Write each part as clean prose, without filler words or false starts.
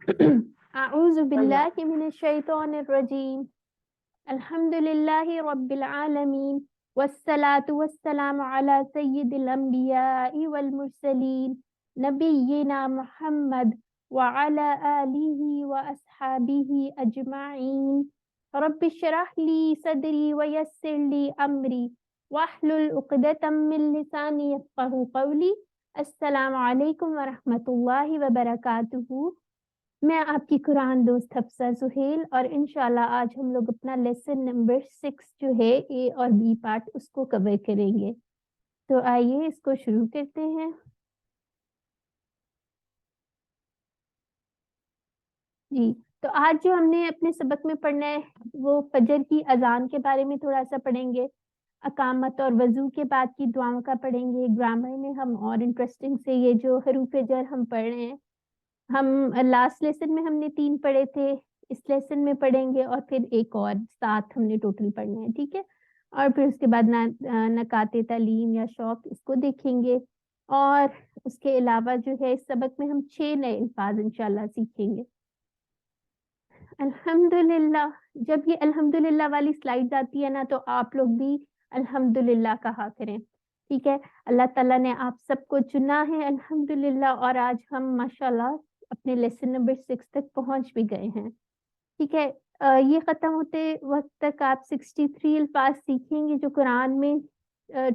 أعوذ بالله من الشيطان الرجيم الحمد لله رب العالمين والصلاة والسلام على سيد الأنبياء والمرسلين نبينا محمد وعلى آله وأصحابه أجمعين رب اشرح لي صدري ويسر لي أمري واحلل عقدة من لساني يفقهوا قولي السلام عليكم ورحمة الله وبركاته۔ میں آپ کی قرآن دوست حفصہ سہیل، اور انشاءاللہ آج ہم لوگ اپنا لیسن نمبر 6 جو ہے اے اور بی پارٹ اس کو کور کریں گے۔ تو آئیے اس کو شروع کرتے ہیں۔ جی، تو آج جو ہم نے اپنے سبق میں پڑھنا ہے وہ فجر کی اذان کے بارے میں تھوڑا سا پڑھیں گے، اقامت اور وضو کے بعد کی دعاؤں کا پڑھیں گے، گرامر میں ہم اور انٹرسٹنگ سے یہ جو حروف جر ہم پڑھ رہے ہیں، ہم لاسٹ لیسن میں ہم نے 3 پڑھے تھے، اس لیسن میں پڑھیں گے اور پھر ایک اور 7 ہم نے ٹوٹل پڑھنے ہیں، ٹھیک ہے۔ اور پھر اس کے بعد نکات تعلیم یا شوق اس کو دیکھیں گے، اور اس کے علاوہ جو ہے اس سبق میں ہم 6 نئے الفاظ انشاءاللہ سیکھیں گے۔ الحمدللہ، جب یہ الحمدللہ والی سلائیڈ آتی ہے نا تو آپ لوگ بھی الحمدللہ کہا کریں، ٹھیک ہے۔ اللہ تعالیٰ نے آپ سب کو چنا ہے الحمدللہ، اور آج ہم ماشاءاللہ اپنے لیسن نمبر 6 تک پہنچ بھی گئے ہیں، ٹھیک ہے۔ یہ ختم ہوتے وقت تک آپ 63 الفاظ سیکھیں گے جو قرآن میں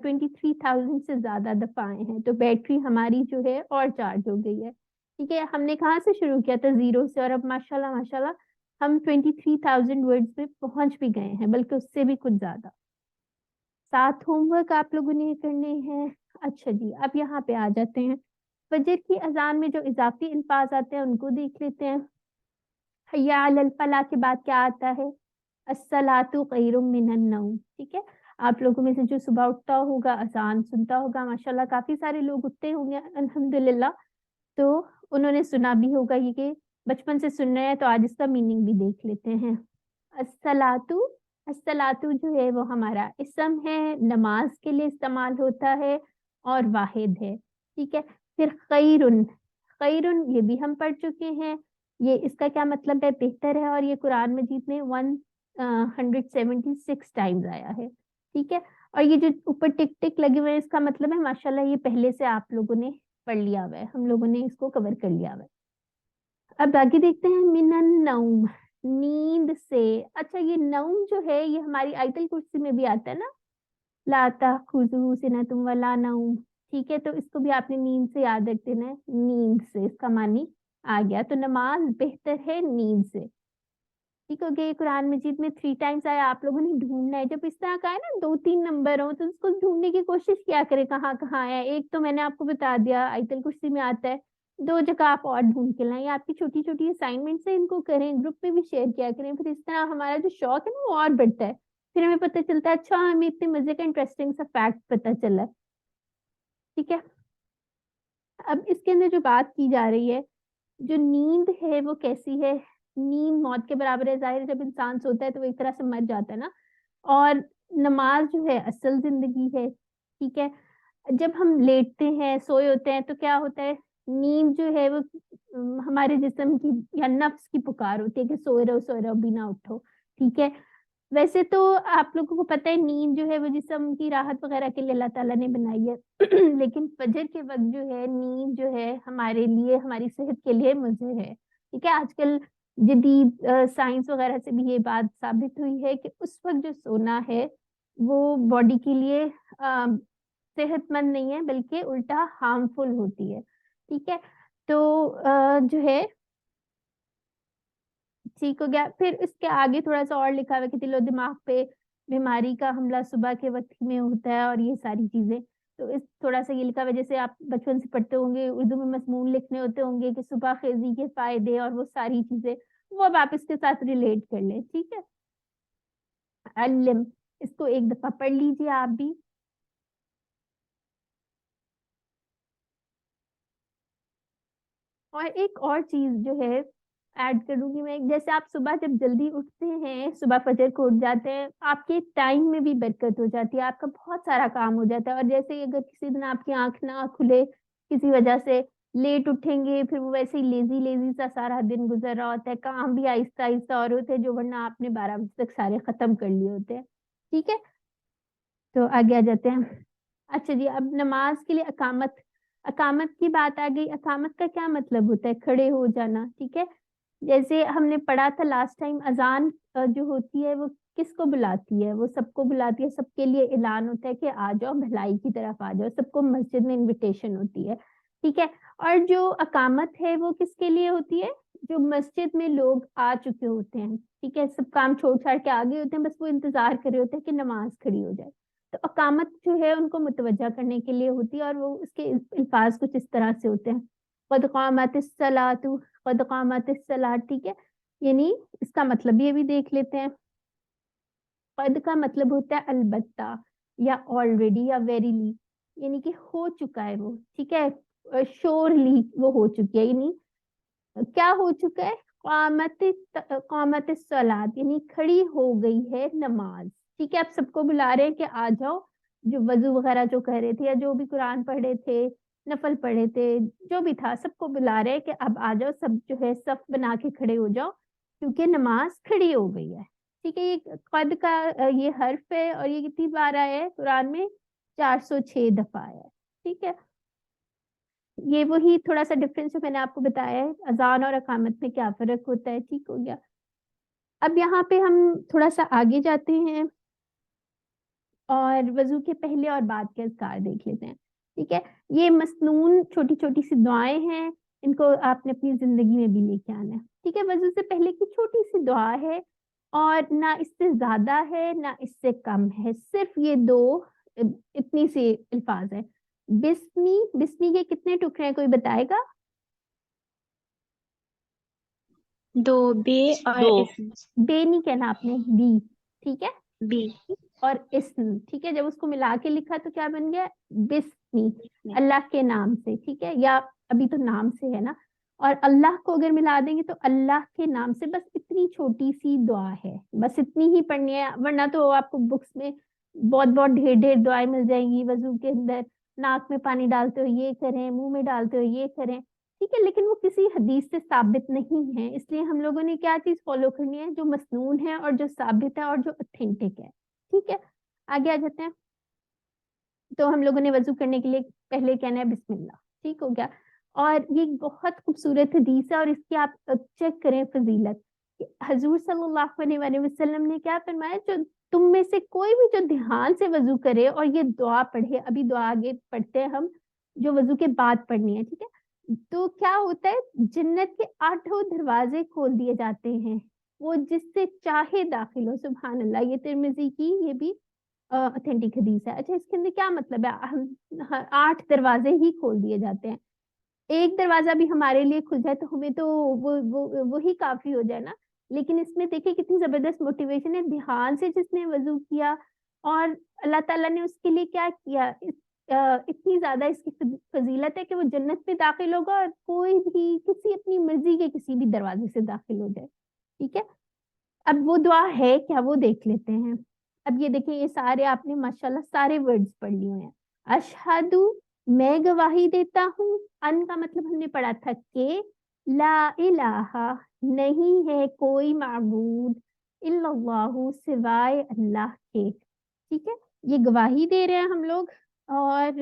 23,000 سے زیادہ دفعہ آئے ہیں، تو بیٹری ہماری جو ہے اور چارج ہو گئی ہے، ٹھیک ہے۔ ہم نے کہاں سے شروع کیا تھا؟ 0 سے، اور اب ماشاءاللہ ماشاءاللہ ہم 23,000 ورڈز میں پہنچ بھی گئے ہیں، بلکہ اس سے بھی کچھ زیادہ۔ 7 ہوم ورک آپ لوگوں نے کرنے ہیں۔ اچھا جی، اب یہاں پہ آ جاتے ہیں، فجر کی اذان میں جو اضافی الفاظ آتے ہیں ان کو دیکھ لیتے ہیں۔ حی علی الفلاح کے بعد کیا آتا ہے؟ الصلاۃ خیر من النوم، ٹھیک ہے۔ آپ لوگوں میں سے جو صبح اٹھتا ہوگا اذان سنتا ہوگا، ماشاءاللہ کافی سارے لوگ اٹھتے ہوں گے الحمدللہ، تو انہوں نے سنا بھی ہوگا یہ کہ بچپن سے سن رہے ہیں، تو آج اس کا میننگ بھی دیکھ لیتے ہیں۔ الصلاۃ، الصلاۃ جو ہے وہ ہمارا اسم ہے، نماز کے لیے استعمال ہوتا ہے اور واحد ہے، ٹھیک ہے۔ پھر خیرن، خیرن یہ بھی ہم پڑھ چکے ہیں، یہ اس کا کیا مطلب ہے؟ بہتر ہے، اور یہ قرآن مجید میں 176 ٹائمز آیا ہے، ٹھیک ہے۔ اور یہ جو اوپر ٹک ٹک لگے ہوئے ہیں اس کا مطلب ہے ماشاءاللہ یہ پہلے سے آپ لوگوں نے پڑھ لیا ہوا ہے، ہم لوگوں نے اس کو کور کر لیا ہوا ہے۔ اب آگے دیکھتے ہیں، من النوم، نیند سے۔ اچھا، یہ نوم جو ہے یہ ہماری آیت الکرسی میں بھی آتا ہے نا، لا تأخذہ سنۃ ولا نوم، ٹھیک ہے۔ تو اس کو بھی آپ نے نیند سے یاد رکھ دینا ہے، نیند سے اس کا معنی آ گیا، تو نماز بہتر ہے نیند سے، ٹھیک ہو گیا۔ یہ قرآن مجید میں 3 ٹائمز آیا، آپ لوگوں نے ڈھونڈنا ہے، جب اس طرح کا ہے نا 2-3 نمبر ہوں تو اس کو ڈھونڈنے کی کوشش کیا کرے کہاں کہاں آیا۔ ایک تو میں نے آپ کو بتا دیا آیت الکرسی میں آتا ہے، 2 جگہ آپ اور ڈھونڈ کے لائیں، آپ کی چھوٹی چھوٹی اسائنمنٹس ہیں، ان کو کریں، گروپ میں بھی شیئر کیا کریں، پھر اس طرح ہمارا جو شوق ہے نا وہ اور بڑھتا ہے، پھر ہمیں پتہ چلتا ہے اچھا ہمیں اتنے مزے کا انٹرسٹنگ سا فیکٹ پتہ چلا ہے، ٹھیک ہے۔ اب اس کے اندر جو بات کی جا رہی ہے، جو نیند ہے وہ کیسی ہے؟ نیند موت کے برابر ہے، ظاہر ہے جب انسان سوتا ہے تو وہ ایک طرح سے مر جاتا ہے نا، اور نماز جو ہے اصل زندگی ہے، ٹھیک ہے۔ جب ہم لیٹتے ہیں سوئے ہوتے ہیں تو کیا ہوتا ہے؟ نیند جو ہے وہ ہمارے جسم کی یا نفس کی پکار ہوتی ہے کہ سوئے رہو بھی نہ اٹھو، ٹھیک ہے۔ ویسے تو آپ لوگوں کو پتہ ہے نیند جو ہے وہ جسم کی راحت وغیرہ کے لیے اللہ تعالیٰ نے بنائی ہے لیکن فجر کے وقت جو ہے نیند جو ہے ہمارے لیے، ہماری صحت کے لیے مضر ہے، ٹھیک ہے۔ آج کل جدید سائنس وغیرہ سے بھی یہ بات ثابت ہوئی ہے کہ اس وقت جو سونا ہے وہ باڈی کے لیے صحت مند نہیں ہے، بلکہ الٹا ہارمفل ہوتی ہے، ٹھیک ہے۔ تو جو ہے ٹھیک ہو گیا۔ پھر اس کے آگے تھوڑا سا اور لکھا ہوا ہے کہ دل و دماغ پہ بیماری کا حملہ صبح کے وقت میں ہوتا ہے، اور یہ ساری چیزیں، تو اس تھوڑا سا یہ لکھا ہوا ہے، جیسے آپ بچپن سے پڑھتے ہوں گے، اردو میں مضمون لکھنے ہوتے ہوں گے کہ صبح خیزی کے فائدے اور وہ ساری چیزیں، وہ اب آپ اس کے ساتھ ریلیٹ کر لیں، ٹھیک ہے۔ علم، اس کو ایک دفعہ پڑھ لیجیے آپ بھی۔ اور ایک اور چیز جو ہے ایڈ کروں گی میں، جیسے آپ صبح جب جلدی اٹھتے ہیں، صبح فجر کو اٹھ جاتے ہیں، آپ کے ٹائم میں بھی برکت ہو جاتی ہے، آپ کا بہت سارا کام ہو جاتا ہے، اور جیسے اگر کسی دن آپ کی آنکھ نہ کھلے کسی وجہ سے، لیٹ اٹھیں گے، پھر وہ ویسے ہی لیزی لیزی سا سارا دن گزر رہا ہوتا ہے، کام بھی آہستہ آہستہ اور ہوتے ہیں جو ورنہ آپ نے 12 بجے تک سارے ختم کر لیے ہوتے ہیں. ٹھیک ہے، تو آگے آ جاتے ہیں. اچھا جی، اب نماز کے لیے اقامت، اقامت کی بات آ گئی. اقامت کا کیا مطلب ہوتا ہے؟ کھڑے ہو جانا. ٹھیک ہے، جیسے ہم نے پڑھا تھا لاسٹ ٹائم، اذان جو ہوتی ہے وہ کس کو بلاتی ہے؟ وہ سب کو بلاتی ہے، سب کے لیے اعلان ہوتا ہے کہ آ جاؤ، بھلائی کی طرف آ جاؤ، سب کو مسجد میں انویٹیشن ہوتی ہے. ٹھیک ہے، اور جو اقامت ہے وہ کس کے لیے ہوتی ہے؟ جو مسجد میں لوگ آ چکے ہوتے ہیں، ٹھیک ہے، سب کام چھوڑ چھاڑ کے آگے ہوتے ہیں، بس وہ انتظار کر رہے ہوتے ہیں کہ نماز کھڑی ہو جائے. تو اقامت جو ہے ان کو متوجہ کرنے کے لیے ہوتی ہے، اور وہ اس کے الفاظ کچھ اس طرح سے ہوتے ہیں: قد قامت الصلاۃ، قد قامت الصلاۃ. ٹھیک ہے، یعنی اس کا مطلب یہ بھی دیکھ لیتے ہیں. قد کا مطلب ہوتا ہے البتہ، یا آلریڈی، یا ویریلی، یعنی کہ ہو چکا ہے وہ. ٹھیک ہے، شورلی وہ ہو چکی ہے. یعنی کیا ہو چکا ہے؟ قامت، قامت الصلاۃ، یعنی کھڑی ہو گئی ہے نماز. ٹھیک ہے، آپ سب کو بلا رہے ہیں کہ آ جاؤ، جو وضو وغیرہ جو کر رہے تھے یا جو بھی قرآن پڑھے تھے، نفل پڑھے تھے، جو بھی تھا، سب کو بلا رہے ہیں کہ اب آ جاؤ، سب جو ہے صف بنا کے کھڑے ہو جاؤ کیونکہ نماز کھڑی ہو گئی ہے. ٹھیک ہے، یہ قد کا یہ حرف ہے، اور یہ کتنی بار آیا ہے قرآن میں؟ 406 دفعہ آیا ہے. ٹھیک ہے، یہ وہی تھوڑا سا ڈفرینس جو میں نے آپ کو بتایا ہے، اذان اور اقامت میں کیا فرق ہوتا ہے. ٹھیک ہو گیا. اب یہاں پہ ہم تھوڑا سا آگے جاتے ہیں اور وضو کے پہلے اور بعد کے اذکار دیکھ لیتے ہیں. ٹھیک ہے، یہ مسنون چھوٹی چھوٹی سی دعائیں ہیں، ان کو آپ نے اپنی زندگی میں بھی لے کے آنا ہے. ٹھیک ہے، وضو سے پہلے کی چھوٹی سی دعا ہے، اور نہ اس سے زیادہ ہے نہ اس سے کم ہے، صرف یہ دو اتنی سی الفاظ ہے. بسمی، بسمی کے کتنے ٹکڑے ہیں؟ کوئی بتائے گا؟ 2 بے اور 2 اسم. بے نہیں کہنا آپ نے، بی. ٹھیک ہے، بی اور اسم. ٹھیک ہے، جب اس کو ملا کے لکھا تو کیا بن گیا؟ بسمی، اللہ کے نام سے. ٹھیک ہے، یا ابھی تو نام سے ہے نا، اور اللہ کو اگر ملا دیں گے تو اللہ کے نام سے. بس اتنی چھوٹی سی دعا ہے، بس اتنی ہی پڑھنی ہے، ورنہ تو آپ کو بکس میں بہت بہت ڈھیر ڈھیر دعائیں مل جائیں گی وضو کے اندر. ناک میں پانی ڈالتے ہو یہ کریں، منہ میں ڈالتے ہو یہ کریں. ٹھیک ہے، لیکن وہ کسی حدیث سے ثابت نہیں ہے، اس لیے ہم لوگوں نے کیا چیز فالو کرنی ہے؟ جو مسنون ہے اور جو ثابت ہے اور جو اتھینٹک ہے. ٹھیک ہے، آگے آ جاتے ہیں. تو ہم لوگوں نے وضو کرنے کے لیے پہلے کہنا ہے بسم اللہ. ٹھیک ہو گیا. اور یہ بہت خوبصورت حدیث ہے، اور اس کی آپ چیک کریں فضیلت. حضور صلی اللہ علیہ وسلم نے کیا فرمایا؟ جو تم میں سے کوئی بھی جو دھیان سے وضو کرے اور یہ دعا پڑھے، ابھی دعا آگے پڑھتے ہیں ہم جو وضو کے بعد پڑھنی ہے. ٹھیک ہے، تو کیا ہوتا ہے؟ جنت کے 8 دروازے کھول دیے جاتے ہیں، وہ جس سے چاہے داخل ہو. سبحان اللہ، یہ ترمذی کی یہ بھی اتھینٹک حدیث ہے. اچھا، اس کے اندر کیا مطلب ہے؟ ہم 8 دروازے ہی کھول دیے جاتے ہیں. ایک دروازہ بھی ہمارے لیے کھل جائے تو ہمیں تو وہی کافی ہو جائے نا. لیکن اس میں دیکھیں کتنی زبردست موٹیویشن ہے. دھیان سے جس نے وضو کیا اور اللہ تعالیٰ نے اس کے لیے کیا کیا، اتنی زیادہ اس کی فضیلت ہے کہ وہ جنت میں داخل ہوگا، اور کوئی بھی کسی اپنی مرضی کے کسی بھی دروازے سے داخل ہو جائے. ٹھیک ہے، اب وہ دعا ہے کیا وہ دیکھ لیتے ہیں. اب یہ دیکھیں، یہ سارے آپ نے ماشاءاللہ سارے ورڈز پڑھ لیے ہیں. اشہدو، میں گواہی دیتا ہوں. ان کا مطلب ہم نے پڑھا تھا کہ لا الہ، نہیں ہے کوئی معبود، الا اللہ، سوائے اللہ کے. ٹھیک ہے، یہ گواہی دے رہے ہیں ہم لوگ. اور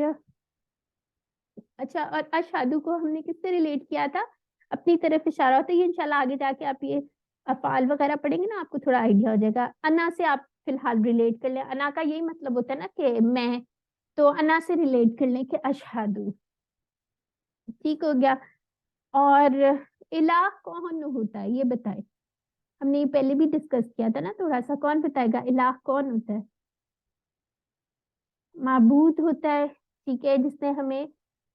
اچھا، اور اشہدو کو ہم نے کس سے ریلیٹ کیا تھا؟ اپنی طرف اشارہ ہوتا ہے. یہ انشاءاللہ آگے جا کے آپ یہ افعال وغیرہ پڑھیں گے نا، آپ کو تھوڑا آئیڈیا ہو جائے گا. انا سے آپ فی الحال ریلیٹ کر لیں. انا کا یہی مطلب ہوتا ہے نا کہ میں، تو انا سے ریلیٹ کر لیں کہ اشہدو. ٹھیک ہو گیا. اور الہ کون ہوتا ہے یہ بتائے؟ ہم نے یہ پہلے بھی ڈسکس کیا تھا نا تھوڑا سا. کون بتائے گا الہ کون ہوتا ہے؟ معبود ہوتا ہے. ٹھیک ہے، جس نے ہمیں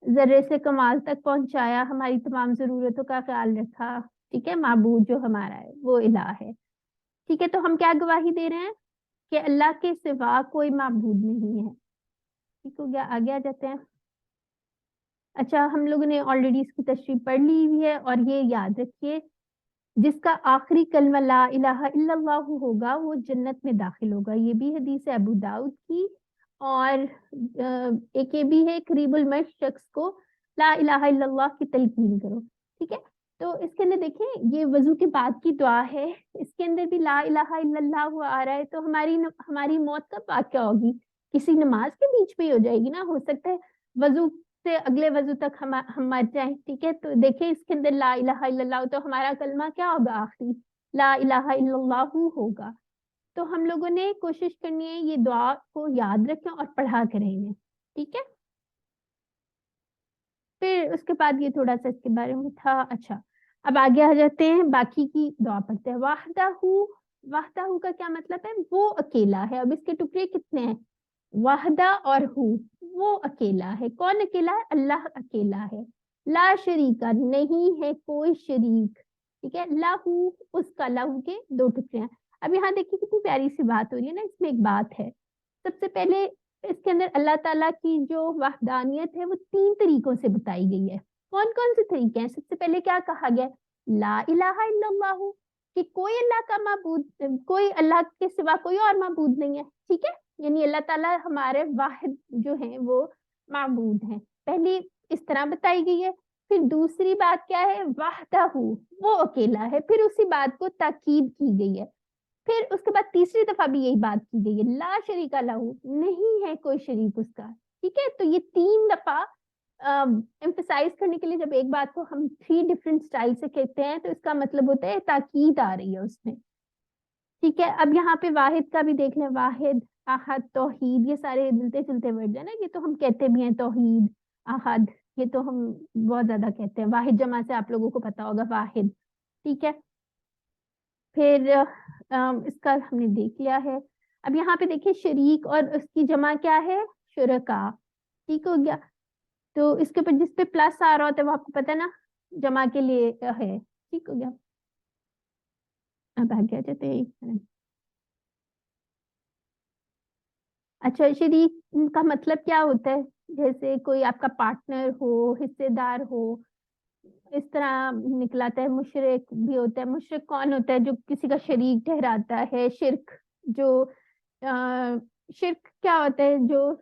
ذرے سے کمال تک پہنچایا، ہماری تمام ضرورتوں کا خیال رکھا. ٹھیک ہے، معبود جو ہمارا ہے وہ الہ ہے. ٹھیک ہے، تو ہم کیا گواہی دے رہے ہیں؟ کہ اللہ کے سوا کوئی معبود نہیں ہے. ٹھیک ہو گیا، آگے آ جاتے ہیں. اچھا، ہم لوگوں نے آلریڈی اس کی تشریح پڑھ لی ہوئی ہے، اور یہ یاد رکھیے جس کا آخری کلمہ لا الہ الا اللہ ہوگا وہ جنت میں داخل ہوگا. یہ بھی حدیث ہے ابو داؤد کی. اور ایک یہ بھی ہے قریب المرء شخص کو لا الہ الا اللہ کی تلقین کرو. ٹھیک ہے, تو اس کے اندر دیکھیں یہ وضو کے بعد کی دعا ہے, اس کے اندر بھی لا الہ الا اللہ آ رہا ہے, تو ہماری موت کب واقع ہوگی؟ کسی نماز کے بیچ میں ہی ہو جائے گی نا, ہو سکتا ہے وضو سے اگلے وضو تک ہم مر جائیں. ٹھیک ہے, تو دیکھیں اس کے اندر لا الہ الا اللہ, تو ہمارا کلمہ کیا ہوگا آخری؟ لا الہ الا اللہ ہوگا. تو ہم لوگوں نے کوشش کرنی ہے یہ دعا کو یاد رکھیں اور پڑھا کریں انہیں. ٹھیک ہے, پھر اس کے بعد یہ تھوڑا سا اس کے بارے میں تھا. اچھا, اب آگے آ جاتے ہیں, باقی کی دعا پڑھتے ہیں. وحدہ, وحدہ کا کیا مطلب ہے؟ وہ اکیلا ہے. اب اس کے ٹکڑے کتنے ہیں؟ وحدہ اور وہ اکیلا ہے. کون اکیلا ہے؟ اللہ اکیلا ہے. لا شریکہ, نہیں ہے کوئی شریک. ٹھیک ہے, لہو, اس کا, لہو کے دو ٹکڑے ہیں. اب یہاں دیکھیے کتنی پیاری سی بات ہو رہی ہے نا, اس میں ایک بات ہے. سب سے پہلے اس کے اندر اللہ تعالیٰ کی جو وحدانیت ہے وہ 3 طریقوں سے بتائی گئی ہے. کون کون سے طریقے ہیں؟ سب سے پہلے کیا کہا گیا؟ لا الہ الا اللہ, کہ کوئی اللہ کا معبود, کوئی اللہ کے سوا کوئی اور معبود نہیں ہے. ٹھیک ہے, یعنی اللہ تعالیٰ ہمارے واحد جو ہیں وہ معبود ہیں. پہلی اس طرح بتائی گئی ہے. پھر دوسری بات کیا ہے؟ وحدہ, وہ اکیلا ہے. پھر اسی بات کو تاکید کی گئی ہے. پھر اس کے بعد تیسری دفعہ بھی یہی بات کی گئی ہے, لا شریک لہو, نہیں ہے کوئی شریک اس کا. ٹھیک ہے, تو یہ 3 دفعہ ایمفسائز کرنے کے لیے جب ایک بات کو ہم 3 ڈفرینٹ سٹائل سے کہتے ہیں تو اس کا مطلب ہوتا ہے تاکید آ رہی ہے اس میں. ٹھیک ہے, اب یہاں پہ واحد کا بھی دیکھ لیں. واحد, احد, توحید, یہ سارے ملتے جلتے ورڈ ہیں نا, یہ تو ہم کہتے بھی ہیں توحید, احد, یہ تو ہم بہت زیادہ کہتے ہیں. واحد جمع سے آپ لوگوں کو پتا ہوگا واحد. ٹھیک ہے, پھر اس کا ہم نے دیکھ لیا ہے. اب یہاں پہ دیکھیں شریک اور اس کی جمع کیا ہے؟ شرکا. ٹھیک ہو گیا, تو اس کے اوپر جس پہ پلس آ رہا ہوتا ہے وہ آپ کو پتا نا جمع کے لیے ہے. ٹھیک ہو گیا, اب آگے آ جاتے ہیں. اچھا, شریک کا مطلب کیا ہوتا ہے؟ جیسے کوئی آپ کا پارٹنر ہو, حصے دار ہو, اس طرح نکلاتا ہے. مشرک بھی ہوتا ہے. مشرک کون ہوتا ہے؟ جو کسی کا شریک ٹھہراتا ہے. شرک, جو شرک کیا ہوتا ہے؟ جو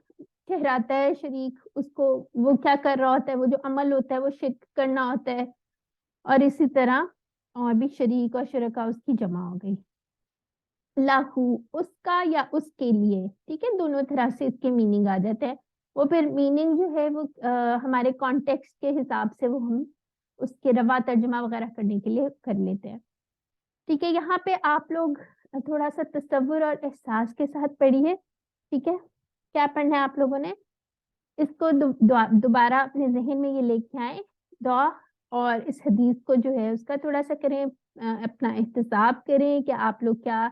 ٹھہراتا ہے شریک, اس کو وہ کیا کر رہا ہوتا ہے؟ وہ جو عمل ہوتا ہے وہ شرک کرنا ہوتا ہے. اور اسی طرح اور بھی شریک اور شرکا اس کی جمع ہو گئی. لاہو, اس کا یا اس کے لیے. ٹھیک ہے, دونوں طرح سے اس کے میننگ آ جاتے ہیں. وہ پھر میننگ جو ہے وہ ہمارے کانٹیکسٹ کے حساب سے وہ ہم اس کے روا ترجمہ وغیرہ کرنے کے لیے کر لیتے ہیں. ٹھیک ہے, یہاں پہ آپ لوگ تھوڑا سا تصور اور احساس کے ساتھ پڑھیے. ٹھیک ہے, کیا پڑھنا ہے آپ لوگوں نے؟ اس کو دوبارہ اپنے ذہن میں یہ لے کے آئیں دعا, اور اس حدیث کو جو ہے اس کا تھوڑا سا کریں, اپنا احتساب کریں کہ آپ لوگ کیا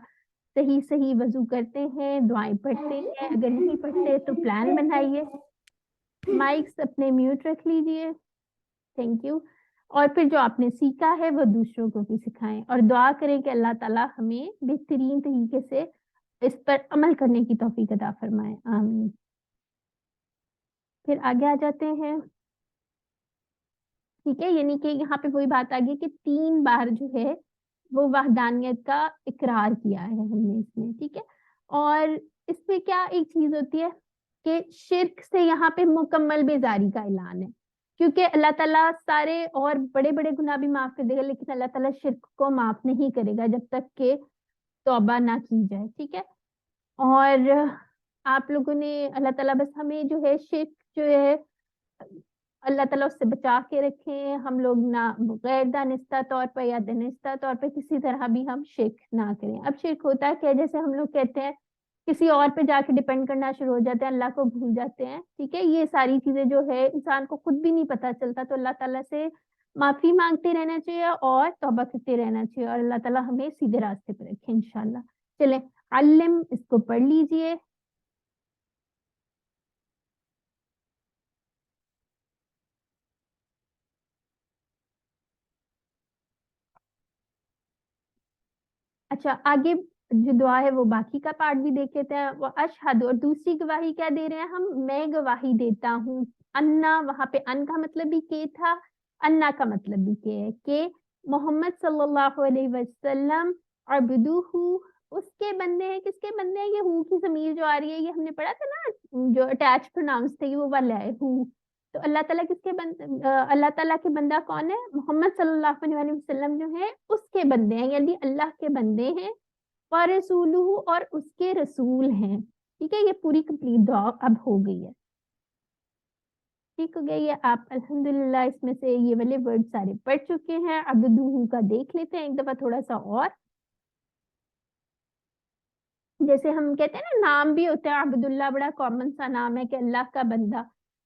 صحیح وضو کرتے ہیں, دعائیں پڑھتے ہیں. اگر نہیں پڑھتے تو پلان بنائیے. مائکس اپنے میوٹ رکھ لیجئے. Thank you. اور پھر جو آپ نے سیکھا ہے وہ دوسروں کو بھی سکھائیں, اور دعا کریں کہ اللہ تعالیٰ ہمیں بہترین طریقے سے اس پر عمل کرنے کی توفیق عطا فرمائے. آمین. پھر آگے آ جاتے ہیں. ٹھیک ہے, یعنی کہ یہاں پہ وہی بات آ گئی کہ 3 بار جو ہے وہ وحدانیت کا اقرار کیا ہے ہم نے اس میں. ٹھیک ہے, اور اس میں کیا ایک چیز ہوتی ہے کہ شرک سے یہاں پہ مکمل بیزاری کا اعلان ہے, کیونکہ اللہ تعالیٰ سارے اور بڑے بڑے گناہ بھی معاف کر دے گا, لیکن اللہ تعالیٰ شرک کو معاف نہیں کرے گا جب تک کہ توبہ نہ کی جائے. ٹھیک ہے, اور آپ لوگوں نے اللہ تعالیٰ بس ہمیں جو ہے شرک جو ہے اللہ تعالیٰ اس سے بچا کے رکھیں. ہم لوگ نہ غیر دانستہ طور پر یا دانستہ طور پر کسی طرح بھی ہم شرک نہ کریں. اب شرک ہوتا ہے کہ جیسے ہم لوگ کہتے ہیں کسی اور پہ جا کے ڈیپینڈ کرنا شروع ہو جاتے ہیں, اللہ کو بھول جاتے ہیں. ٹھیک ہے, یہ ساری چیزیں جو ہے انسان کو خود بھی نہیں پتا چلتا, تو اللہ تعالیٰ سے معافی مانگتے رہنا چاہیے اور توبہ کرتے رہنا چاہیے, اور اللہ تعالیٰ ہمیں سیدھے راستے پہ رکھے انشاءاللہ. چلیں, علم, اس کو پڑھ لیجئے. اچھا, آگے جو دعا ہے وہ باقی کا پارٹ بھی دیکھ لیتے ہیں. وہ اشہد, اور دوسری گواہی کیا دے رہے ہیں ہم؟ میں گواہی دیتا ہوں. انا, وہاں پہ ان کا مطلب بھی کہ تھا, انا کا مطلب بھی کہ ہے کہ محمد صلی اللہ علیہ وسلم عبدوہ, اس کے بندے ہیں. کس کے بندے ہیں؟ یہ ہو کی ضمیر جو آ رہی ہے, یہ ہم نے پڑھا تھا نا, جو اٹیچ پروناؤنس تھے وہ والا ہے ہو. تو اللہ تعالیٰ اللہ تعالیٰ کے بندہ کون ہے؟ محمد صلی اللہ علیہ وسلم جو ہے اس کے بندے ہیں، یعنی اللہ کے بندے ہیں، ورسولہ اور اس کے رسول ہیں. ٹھیک ہے، یہ پوری کمپلیٹ دعا اب ہو گئی ہے. ٹھیک ہو گیا. یہ آپ الحمدللہ اس میں سے یہ والے ورڈ سارے پڑھ چکے ہیں. عبدہ کا دیکھ لیتے ہیں ایک دفعہ تھوڑا سا اور. جیسے ہم کہتے ہیں نا نام بھی ہوتا ہے عبداللہ، بڑا کامن سا نام ہے کہ اللہ کا بندہ.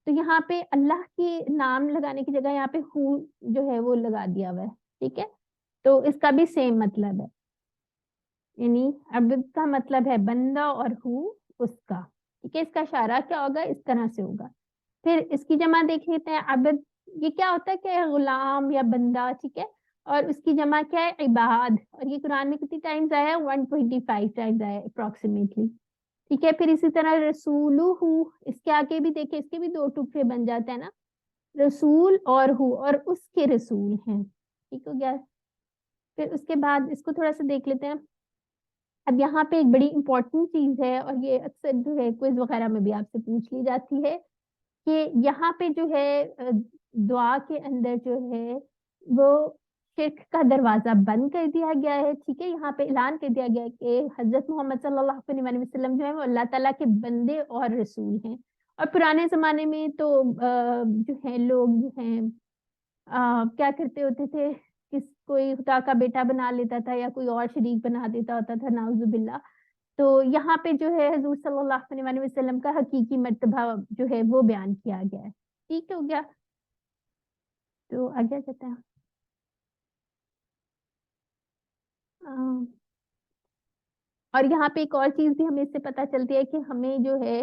تو یہاں پہ اللہ کے نام لگانے کی جگہ یہاں پہ ہو جو ہے وہ لگا دیا ہوا ہے. ٹھیک ہے، تو اس کا بھی سیم مطلب ہے، یعنی عبد کا مطلب ہے بندہ اور ہو اس کا. ٹھیک ہے، اس کا اشارہ کیا ہوگا؟ اس طرح سے ہوگا. پھر اس کی جمع دیکھ لیتے ہیں. عبد یہ کیا ہوتا ہے کہ غلام یا بندہ. ٹھیک ہے، اور اس کی جمع کیا ہے؟ عباد. اور یہ قرآن میں کتنی ٹائمز آیا ہے؟ 125 ٹائمز آیا ہے اپروکسیمیٹلی. ٹھیک ہے، پھر اسی طرح رسولہ، اس کے آگے بھی دیکھیں، اس کے بھی دو ٹکڑے بن جاتے ہیں نا، رسول اور ہو، اور اس کے رسول ہیں. ٹھیک ہو گیا. پھر اس کے بعد اس کو تھوڑا سا دیکھ لیتے ہیں. اب یہاں پہ ایک بڑی امپورٹنٹ چیز ہے، اور یہ اکثر جو ہے کوئز وغیرہ میں بھی آپ سے پوچھ لی جاتی ہے، کہ یہاں پہ جو ہے دعا کے اندر جو ہے وہ شرک کا دروازہ بند کر دیا گیا ہے. ٹھیک ہے، یہاں پہ اعلان کر دیا گیا ہے کہ حضرت محمد صلی اللہ علیہ وسلم جو ہے وہ اللہ تعالیٰ کے بندے اور رسول ہیں. اور پرانے زمانے میں تو جو ہے لوگ جو ہیں کیا کرتے ہوتے تھے، کوئی خدا کا بیٹا بنا لیتا تھا یا کوئی اور شریک بنا دیتا ہوتا تھا، نعوذ باللہ. تو یہاں پہ جو ہے حضور صلی اللہ علیہ وسلم کا حقیقی مرتبہ جو ہے وہ بیان کیا گیا ہے. ٹھیک ہو گیا. تو آگے چلتے ہیں. اور یہاں پہ ایک اور چیز بھی ہمیں اس سے پتہ چلتی ہے کہ ہمیں جو ہے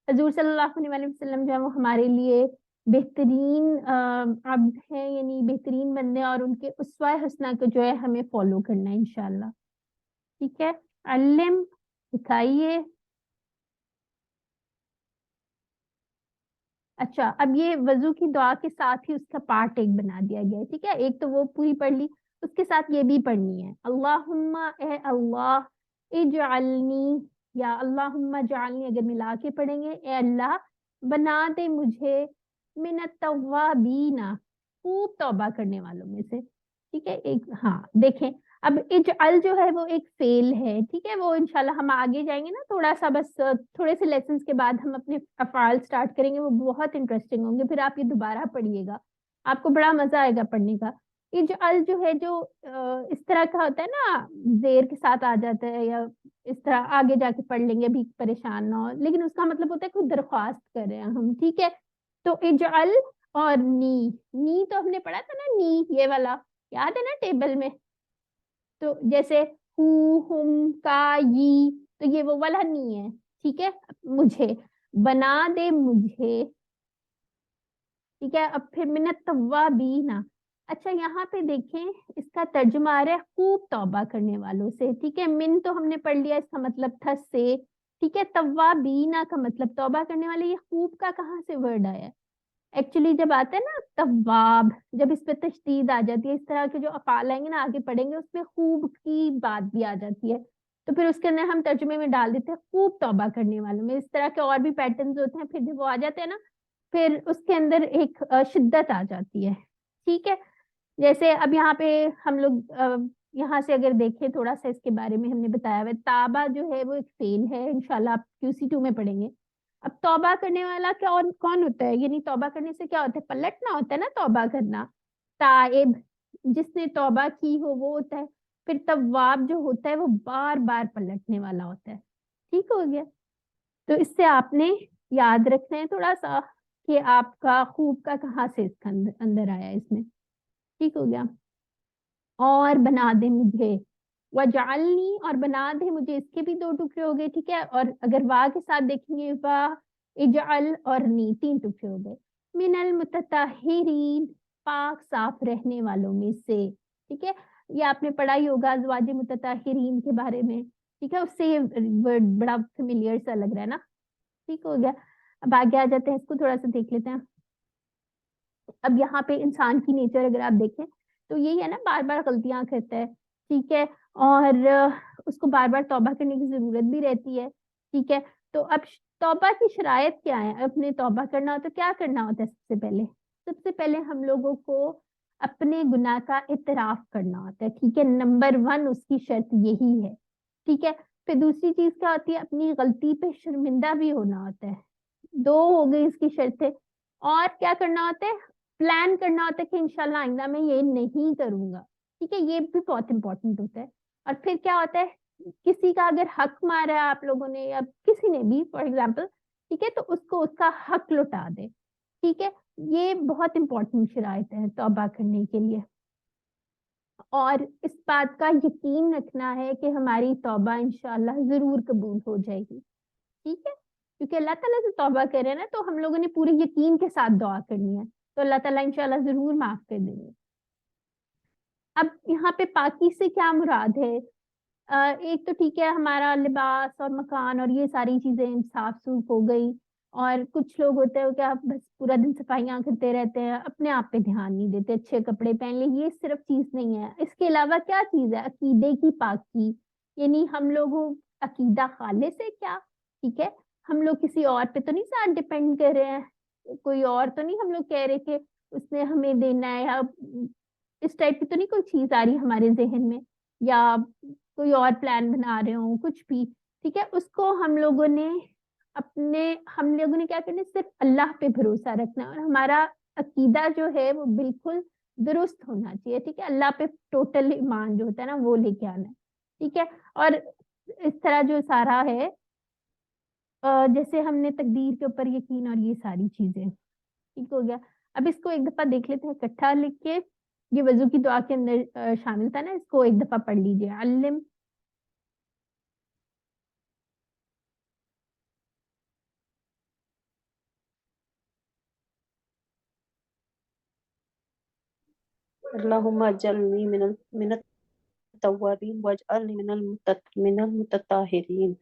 حضور صلی اللہ علیہ وسلم جو ہے وہ ہمارے لیے بہترین عبد ہے، یعنی بہترین بندے، اور ان کے اسوہ حسنہ کو جو ہے ہمیں فالو کرنا ہے انشاءاللہ. ٹھیک ہے، علم دکھائیے. اچھا، اب یہ وضو کی دعا کے ساتھ ہی اس کا پارٹ ایک بنا دیا گیا ہے. ٹھیک ہے، ایک تو وہ پوری پڑھ لی، اس کے ساتھ یہ بھی پڑھنی ہے. اللہم اے اللہ، اجعلنی یا اللہم اجعلنی اگر ملا کے پڑھیں گے، اے اللہ بنا دے مجھے من التوابین، خوب توبہ کرنے والوں میں سے. ٹھیک ہے، ایک ہاں دیکھیں اب اجعل جو ہے وہ ایک فعل ہے. ٹھیک ہے، وہ انشاءاللہ ہم آگے جائیں گے نا، تھوڑا سا بس تھوڑے سے لیسنز کے بعد ہم اپنے افعال سٹارٹ کریں گے، وہ بہت انٹرسٹنگ ہوں گے. پھر آپ یہ دوبارہ پڑھیے گا، آپ کو بڑا مزہ آئے گا پڑھنے کا. اجعل جو ہے جو اس طرح کا ہوتا ہے نا، زیر کے ساتھ آ جاتا ہے، یا اس طرح آگے جا کے پڑھ لیں گے بھی پریشان نہ ہو، لیکن اس کا مطلب ہوتا ہے کوئی درخواست کر رہے ہیں ہم. ٹھیک ہے، تو اجعل اور نی تو ہم نے پڑھا تھا نا، نی یہ والا یاد ہے نا ٹیبل میں. تو جیسے ہو، ہم، کا، یہ، تو یہ وہ والا نی ہے. ٹھیک ہے، مجھے بنا دے مجھے. ٹھیک ہے، اب پھر من التوابین. اچھا یہاں پہ دیکھیں اس کا ترجمہ آ رہا ہے خوب توبہ کرنے والوں سے. ٹھیک ہے، من تو ہم نے پڑھ لیا، اس کا مطلب تھا سے. ٹھیک ہے، توابین کا مطلب توبہ کرنے والے. یہ خوب کا کہاں سے ورڈ آیا ہے؟ ایکچولی جب آتا ہے نا تواب، جب اس پہ تشدید آ جاتی ہے، اس طرح کے جو افعال آئیں گے نا آگے پڑھیں گے، اس میں خوب کی بات بھی آ جاتی ہے، تو پھر اس کے اندر ہم ترجمے میں ڈال دیتے ہیں خوب توبہ کرنے والوں میں. اس طرح کے اور بھی پیٹرنز ہوتے ہیں، پھر جب وہ آ جاتے ہیں نا پھر اس کے اندر ایک شدت آ جاتی ہے. ٹھیک ہے، جیسے اب یہاں پہ ہم لوگ یہاں سے اگر دیکھیں تھوڑا سا اس کے بارے میں ہم نے بتایا ہوا ہے. تابہ جو ہے وہ ایک فعل ہے، انشاءاللہ آپ QC2 میں پڑھیں گے. اب توبہ کرنے والا کون ہوتا ہے؟ یعنی توبہ کرنے سے کیا ہوتا ہے؟ پلٹنا ہوتا ہے نا توبہ کرنا. تائب جس نے توبہ کی ہو وہ ہوتا ہے. پھر تواب جو ہوتا ہے وہ بار بار پلٹنے والا ہوتا ہے. ٹھیک ہو گیا. تو اس سے آپ نے یاد رکھنا ہے تھوڑا سا کہ آپ کا خوب کا کہاں سے اس کا اندر آیا اس میں. ٹھیک ہو گیا. اور بنا دے مجھے، وجعلنی اور بنا دے مجھے، اس کے بھی دو ٹکڑے ہو گئے. ٹھیک ہے، اور اگر وا کے ساتھ دیکھیں گے وا، اجعل اور نی، تین ٹکڑے ہو گئے. من المتطہرین، پاک صاف رہنے والوں میں سے. ٹھیک ہے، یہ آپ نے پڑھا ہی ہوگا ازواج متطہرین کے بارے میں. ٹھیک ہے، اس سے یہ ورڈ بڑا فیملیئر سا لگ رہا ہے نا. ٹھیک ہو گیا. اب آگے آ جاتے ہیں، اس کو تھوڑا سا دیکھ لیتے ہیں. اب یہاں پہ انسان کی نیچر اگر آپ دیکھیں تو یہی ہے نا، بار بار غلطیاں کرتا ہے. ٹھیک ہے، اور اس کو بار بار توبہ کرنے کی ضرورت بھی رہتی ہے. ٹھیک ہے، تو اب توبہ کی شرائط کیا ہے؟ اپنے توبہ کرنا ہو تو کیا کرنا ہوتا ہے؟ سب سے پہلے ہم لوگوں کو اپنے گناہ کا اعتراف کرنا ہوتا ہے، ٹھیک ہے، نمبر 1 اس کی شرط یہی ہے، ٹھیک ہے۔ پھر دوسری چیز کیا ہوتی ہے؟ اپنی غلطی پہ شرمندہ بھی ہونا ہوتا ہے، 2 ہو گئی اس کی شرطیں۔ اور کیا کرنا ہوتا ہے؟ پلان کرنا ہوتا ہے کہ انشاءاللہ آئندہ میں یہ نہیں کروں گا، ٹھیک ہے، یہ بھی بہت امپورٹنٹ ہوتا ہے۔ اور پھر کیا ہوتا ہے؟ کسی کا اگر حق مارا ہے آپ لوگوں نے یا کسی نے بھی فار ایگزامپل، ٹھیک ہے، تو اس کو اس کا حق لوٹا دے، ٹھیک ہے۔ یہ بہت امپورٹنٹ شرائط ہے توبہ کرنے کے لیے۔ اور اس بات کا یقین رکھنا ہے کہ ہماری توبہ انشاءاللہ ضرور قبول ہو جائے گی، ٹھیک ہے، کیونکہ اللہ تعالیٰ سے توبہ کرے نا تو ہم لوگوں نے پورے یقین کے ساتھ دعا کرنی ہے، تو اللہ تعالیٰ انشاءاللہ ضرور معاف کر دیں گے۔ اب یہاں پہ پاکی سے کیا مراد ہے؟ ایک تو ٹھیک ہے ہمارا لباس اور مکان اور یہ ساری چیزیں صاف سوف ہو گئی، اور کچھ لوگ ہوتے ہیں کہ آپ بس پورا دن صفائیاں کرتے رہتے ہیں، اپنے آپ پہ دھیان نہیں دیتے، اچھے کپڑے پہن لیں، یہ صرف چیز نہیں ہے۔ اس کے علاوہ کیا چیز ہے؟ عقیدے کی پاکی، یعنی ہم لوگوں عقیدہ خالص ہے کیا، ٹھیک ہے، ہم لوگ کسی اور پہ تو نہیں ساتھ ڈپینڈ کر رہے ہیں، کوئی اور تو نہیں ہم لوگ کہہ رہے کہ اس نے ہمیں دینا ہے، یا اس ٹائپ کی تو نہیں کوئی چیز آ رہی ہمارے ذہن میں، یا کوئی اور پلان بنا رہے ہوں کچھ بھی، ٹھیک ہے۔ اس کو ہم لوگوں نے کیا کرنا ہے؟ صرف اللہ پہ بھروسہ رکھنا ہے، اور ہمارا عقیدہ جو ہے وہ بالکل درست ہونا چاہیے، ٹھیک ہے، اللہ پہ ٹوٹل ایمان جو ہوتا ہے نا وہ لے کے آنا ہے، ٹھیک ہے۔ اور اس طرح جو سارا ہے جیسے ہم نے تقدیر کے اوپر یقین اور یہ ساری چیزیں، ٹھیک ہو گیا۔ اب اس کو ایک دفعہ دیکھ لیتے ہیں اکٹھا لکھ کے، یہ وضو کی دعا کے اندر شامل تھا نا، اس کو ایک دفعہ پڑھ لیجیے۔ علم اللہم اجعلنی من التوابین واجعلنی من المتطہرین۔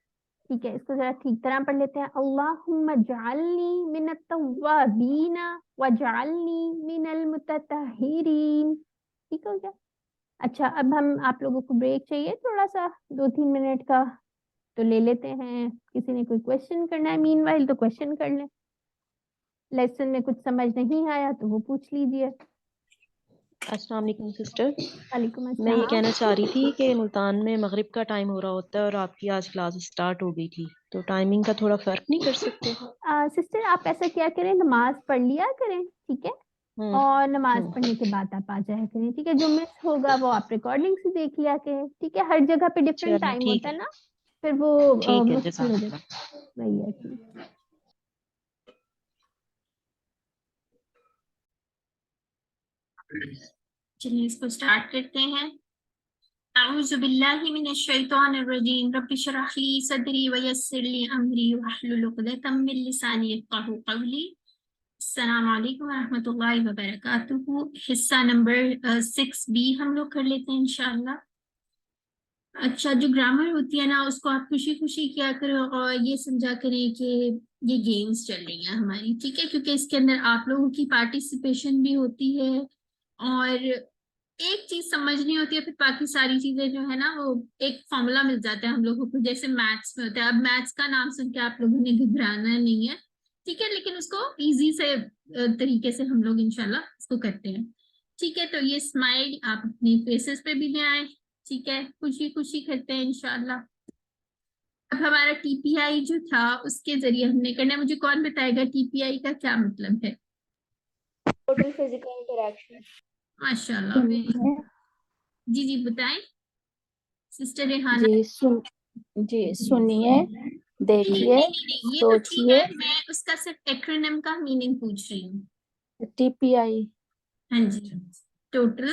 ٹھیک ہے، اس کو ذرا ٹھیک طرح پڑھ لیتے ہیں۔ اللہم اجعلنی من التوابین واجعلنی من المتطہرین، ٹھیک ہو گیا۔ اچھا، اب ہم آپ لوگوں کو بریک چاہیے تھوڑا سا 2-3 منٹ کا، تو لے لیتے ہیں۔ کسی نے کوئی کوشچن کرنا ہے مین وائل تو کوشچن کر لیں، لیسن میں کچھ سمجھ نہیں آیا تو وہ پوچھ لیجیے۔ السلام علیکم سسٹر، وعلیکم میں یہ السلام۔ کہنا چاہ رہی تھی کہ ملتان میں مغرب کا ٹائم ہو رہا ہوتا ہے اور آپ کی آج کلاس سٹارٹ ہو گئی تھی، تو ٹائمنگ کا تھوڑا فرق نہیں کر سکتے؟ سسٹر آپ ایسا کیا کریں، نماز پڑھ لیا کریں، ٹھیک ہے، اور نماز پڑھنے کے بعد آپ آ جایا کریں، ٹھیک ہے، جو مس ہوگا وہ آپ ریکارڈنگ سے دیکھ لیا کریں، ٹھیک ہے، ہر جگہ پہ ڈفرینٹ چلو ٹائم ٹھیک ہوتا ہے، ہے نا، پھر وہ ٹھیک ہے، مشکل ہو جزاک جائے، اللہ۔ وہی ہے ٹھیک۔ چلیے اس کو سٹارٹ کرتے ہیں۔ اعوذ باللہ من الشیطان الرجیم، رب اشرح لی صدری ویسر لی امری واحلل عقدۃ من لسانی یفقہوا قولی۔ السلام علیکم ورحمۃ اللہ وبرکاتہ۔ حصہ نمبر 6B ہم لوگ کر لیتے ہیں انشاءاللہ۔ اچھا، جو گرامر ہوتی ہے نا اس کو آپ خوشی خوشی کیا کرو، اور یہ سمجھا کریں کہ یہ گیمز چل رہی ہیں ہماری، ٹھیک ہے، کیونکہ اس کے اندر آپ لوگوں کی پارٹیسپیشن بھی ہوتی ہے، اور ایک چیز سمجھنی ہوتی ہے، پھر باقی ساری چیزیں جو ہے نا وہ ایک فارمولا مل جاتا ہے ہم لوگوں کو، جیسے میتھس میں ہوتا ہے۔ اب میتھس کا نام سن کے آپ لوگوں نے گھبرانا نہیں ہے، ٹھیک ہے، لیکن اس کو ایزی سے طریقے سے ہم لوگ انشاءاللہ اس کو کرتے ہیں، ٹھیک ہے۔ تو یہ اسمائل آپ اپنی فیسز پہ بھی لے آئیں، ٹھیک ہے، خوشی خوشی کرتے ہیں انشاءاللہ۔ اب ہمارا ٹی پی آئی جو تھا اس کے ذریعے ہم نے کرنا ہے۔ مجھے کون بتائے گا ٹی پی آئی کا کیا مطلب ہے؟ Total physical interaction. ماشاء اللہ، جی جی بتائیں سسٹر ریحانہ۔ جی سنیے، دیکھیے، نہیں، یہ تو ٹھیک سوچئے، ہے، میں اس کا صرف ایکرونیم کا میننگ پوچھ رہی ہوں۔ ٹی پی آئی ہاں جی، ٹوٹل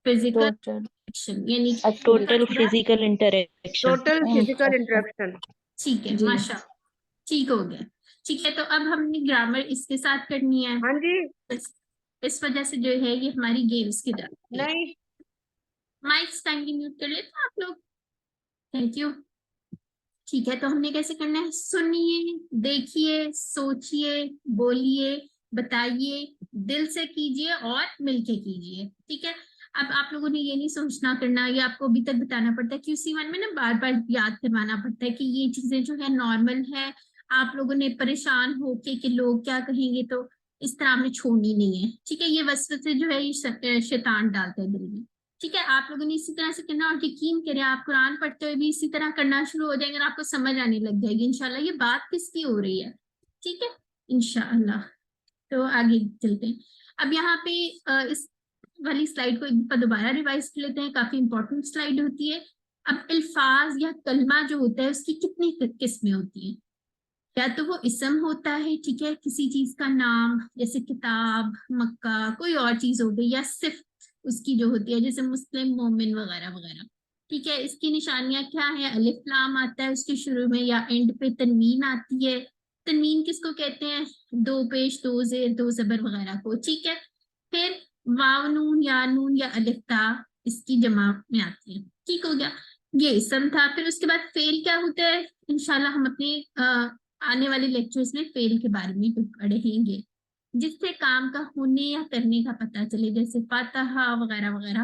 فزیکل ٹوٹل ایکشن، یعنی total physical interaction. Total physical interaction. ٹھیک ہے، جی ماشاء اللہ، ٹھیک ہو گیا، ٹھیک ہے۔ تو اب ہم نے گرامر اس کے ساتھ کرنی ہے، ہاں جی، اس وجہ سے جو ہے یہ ہماری گیمز کی طرف ہے۔ نہیں مائکس ٹائملی میوٹ کر لیتے آپ لوگ، تھینک یو۔ ٹھیک ہے، تو ہم نے کیسے کرنا ہے؟ سنیے، دیکھیے، سوچئے، بولیے، بتائیے، دل سے کیجئے اور مل کے کیجئے، ٹھیک ہے۔ اب آپ لوگوں نے یہ نہیں سوچنا کرنا، یہ آپ کو ابھی تک بتانا پڑتا ہے QC1 میں نا، بار بار یاد کروانا پڑتا ہے کہ یہ چیزیں جو ہے نارمل ہے، آپ لوگوں نے پریشان ہو کہ لوگ کیا کہیں گے تو اس طرح ہمیں چھوڑنی نہیں ہے، ٹھیک ہے. یہ وسوسے جو ہے یہ شیطان ڈالتا ہے دل میں، ٹھیک ہے. آپ لوگوں نے اسی طرح سے کرنا، اور یقین کریں آپ قرآن پڑھتے ہوئے بھی اسی طرح کرنا شروع ہو جائیں گے، آپ کو سمجھ آنے لگ جائے گی انشاءاللہ یہ بات کس کی ہو رہی ہے، ٹھیک ہے انشاءاللہ. تو آگے چلتے ہیں. اب یہاں پہ اس والی سلائیڈ کو ایک دفعہ دوبارہ ریوائز کر لیتے ہیں، کافی امپورٹنٹ سلائیڈ ہوتی ہے. اب الفاظ یا کلمہ جو ہوتا ہے اس کی کتنی قسمیں ہوتی ہیں؟ یا تو وہ اسم ہوتا ہے، ٹھیک ہے، کسی چیز کا نام جیسے کتاب، مکہ، کوئی اور چیز ہو گئی، یا صفت اس کی جو ہوتی ہے جیسے مسلم، مومن وغیرہ وغیرہ، ٹھیک ہے. اس کی نشانیاں کیا ہیں؟ الف لام آتا ہے اس کے شروع میں، یا اینڈ پہ تنوین آتی ہے. تنوین کس کو کہتے ہیں؟ دو پیش، دو زیر، دو زبر وغیرہ کو، ٹھیک ہے. پھر واو نون یا نون یا الف تا اس کی جمع میں آتی ہے، ٹھیک ہو گیا. یہ اسم تھا. پھر اس کے بعد فعل کیا ہوتا ہے؟ انشاءاللہ ہم اپنے آنے والے لیکچرز میں فعل کے بارے میں پڑھیں گے، جس سے کام کا ہونے یا کرنے کا پتہ چلے، جیسے فاتحہ وغیرہ وغیرہ.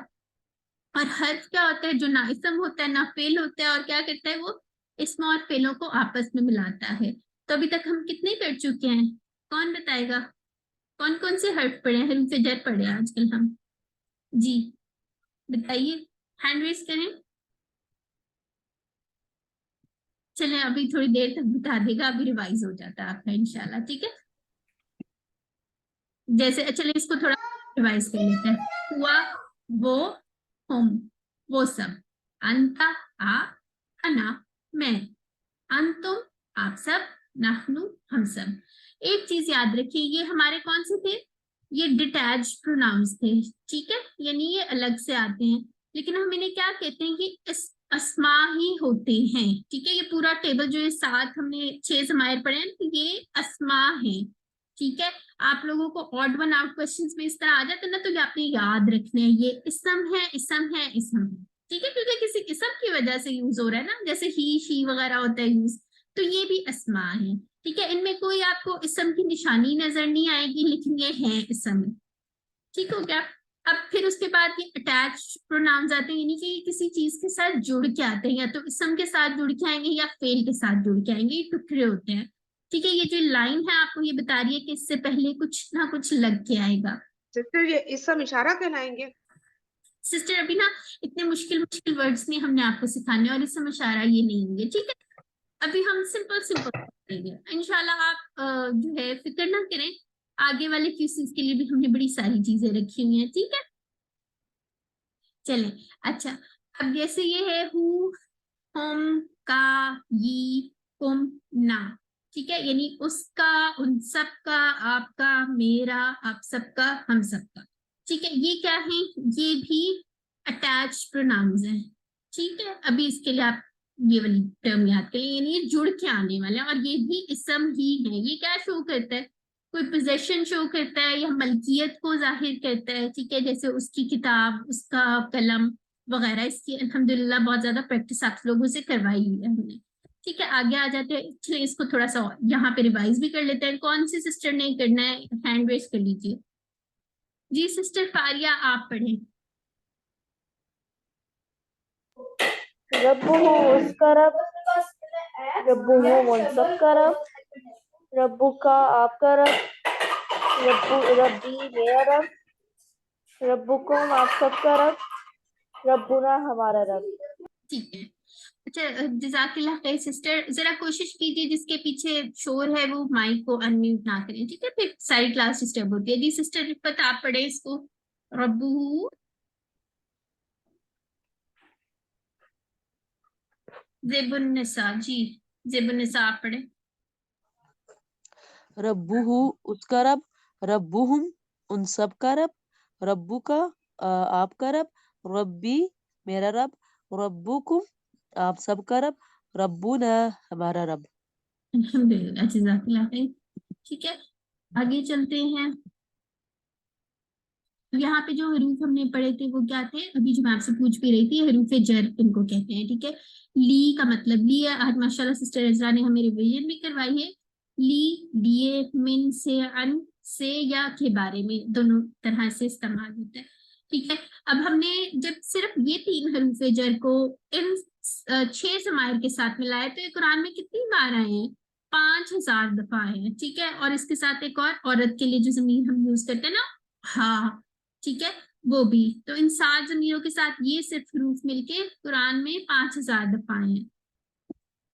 اور حرف کیا ہوتا ہے؟ جو نہ اسم ہوتا ہے نہ فعل ہوتا ہے، اور کیا کرتا ہے وہ؟ اسم اور فعلوں کو آپس میں ملاتا ہے. تو ابھی تک ہم کتنے پڑھ چکے ہیں؟ کون بتائے گا؟ کون کون سے حرف پڑھے ہیں؟ حروف جر پڑھے ہیں آج کل ہم؟ جی بتائیے، ہینڈ ریز کریں. چلیں ابھی تھوڑی دیر تک بتا دے گا، ابھی ریوائز ہو جاتا ہے آپ کا انشاءاللہ، ٹھیک ہے. جیسے چلیں اس کو تھوڑا ریوائز کر لیتے ہیں. ہوا، وہ، ہم، وہ سب. انتا، آپ، انا، میں. انتم، آپ سب. نحنو، ہم سب. ایک چیز یاد رکھیے، یہ ہمارے کون سے تھے؟ یہ ڈیٹیچ پروناؤنس تھے، ٹھیک ہے، یعنی یہ الگ سے آتے ہیں، لیکن ہم انہیں کیا کہتے ہیں؟ یہ اسما ہی ہوتے ہیں، ٹھیک ہے. یہ پورا ٹیبل جو یہ ساتھ ہم نے 6 ضمائر پڑھے ہیں یہ اسما ہیں، ٹھیک ہے. آپ لوگوں کو آڈ ون آؤٹ کوشچنز میں اس طرح آ جاتا ہے نا، تو یہ آپ نے یاد رکھنے ہیں، یہ اسم ہے، اسم ہے، اسم ہے، ٹھیک ہے، کیونکہ کسی اسم کی وجہ سے یوز ہو رہا ہے نا، جیسے ہی، شی وغیرہ ہوتا ہے یوز، تو یہ بھی اسما ہے، ٹھیک ہے. ان میں کوئی آپ کو اسم کی نشانی نظر نہیں آئے گی، لیکن یہ ہیں اسم، ٹھیک ہو گیا. اب پھر اس کے بعد یہ اٹیچ پروناؤنز آتے ہیں، یعنی کہ یہ کسی چیز کے ساتھ جڑ کے آتے ہیں، یا تو اسم کے ساتھ جڑ کے آئیں گے یا فعل کے ساتھ جڑ کے آئیں گے، یہ ٹکڑے ہوتے ہیں، ٹھیک ہے. یہ جو لائن ہے آپ کو یہ بتا رہی ہے کہ اس سے پہلے کچھ نہ کچھ لگ کے آئے گا. سسٹر یہ اسم اشارہ کہلائیں گے؟ سسٹر ابھی نا اتنے مشکل ورڈز نہیں ہم نے آپ کو سکھانے، اور اسم اشارہ یہ نہیں ہوں گے، ٹھیک ہے. ابھی ہم سمپل کریں گے انشاءاللہ. آپ جو ہے فکر نہ کریں، آگے والے کیسز کے لیے بھی ہم نے بڑی ساری چیزیں رکھی ہوئی ہیں، ٹھیک ہے. چلیں اچھا، اب جیسے یہ ہے ہو، ہم، کا، یہ، تم، نا، ٹھیک ہے، یعنی اس کا، ان سب کا، آپ کا، میرا، آپ سب کا، ہم سب کا، ٹھیک ہے. یہ کیا ہے؟ یہ بھی اٹیچ پروناؤنز ہیں، ٹھیک ہے. ابھی اس کے لیے آپ یہ والی ٹرم یاد کریں، یعنی یہ جڑ کے آنے والے ہیں، اور یہ بھی اسم ہی ہے. یہ کیا شو کرتا ہے؟ کوئی پوزیشن شو کرتا ہے یا ملکیت کو ظاہر کرتا ہے، ٹھیک ہے، جیسے اس کی کتاب، اس کا قلم وغیرہ. اس کی الحمدللہ بہت زیادہ پریکٹس آپ لوگوں سے کروائی ہوئی ہے ہم نے، ٹھیک ہے. آگے آ جاتے ہیں، چلیے اس کو تھوڑا سا یہاں پہ ریوائز بھی کر لیتے ہیں. کون سی سسٹر نے کرنا ہے؟ ہینڈ ریز کر لیجیے. جی سسٹر فاریہ آپ پڑھیں. رب ہو اس کا رب، رب ہو ان سب کا رب، ربو کا آپ کا رب، ربی میرا رب، ربکم آپ سب کا رب، ربنا ہمارا رب. ٹھیک ہے. اچھا جزاک اللہ خیر سسٹر، ذرا کوشش کیجیے جس کے پیچھے شور ہے وہ مائک کو انمیوٹ نہ کریں، ٹھیک ہے، پھر ساری کلاس ڈسٹرب ہوتی ہے. جی سسٹر رفت آپ پڑھیں اس کو. ربو، زیب النساء، جی زیب النساء آپ پڑھیں. ربہ اس کا رب، ربہم ان سب کا رب، ربو کا آپ کا رب، ربی میرا رب، ربکم آپ سب کا رب، ربنا ہمارا رب. الحمدللہ جزاک اللہ خیر. ٹھیک ہے آگے چلتے ہیں. یہاں پہ جو حروف ہم نے پڑھے تھے وہ کیا تھے؟ ابھی جو میں آپ سے پوچھ بھی رہی تھی، حروف جر ان کو کہتے ہیں، ٹھیک ہے. لی کا مطلب لی ہے، آج ماشاءاللہ سسٹر عزرا نے ہمیں ریویژن بھی کروائی ہے. لی، لیے، من، سے، ان، سے یا کے بارے میں دونوں طرح سے استعمال ہوتا ہے. ٹھیک ہے. اب ہم نے جب صرف یہ 3 حروف جر کو ان 6 ضمائر کے ساتھ ملایا تو یہ قرآن میں کتنی بار آئے ہیں؟ 5000 دفعہ آئے ہیں. ٹھیک ہے. اور اس کے ساتھ ایک اور عورت کے لیے جو ضمیر ہم یوز کرتے ہیں نا ہاں، ٹھیک ہے، وہ بھی. تو ان 7 ضمیروں کے ساتھ یہ صرف حروف مل کے قرآن میں 5000 دفعہ آئے ہیں.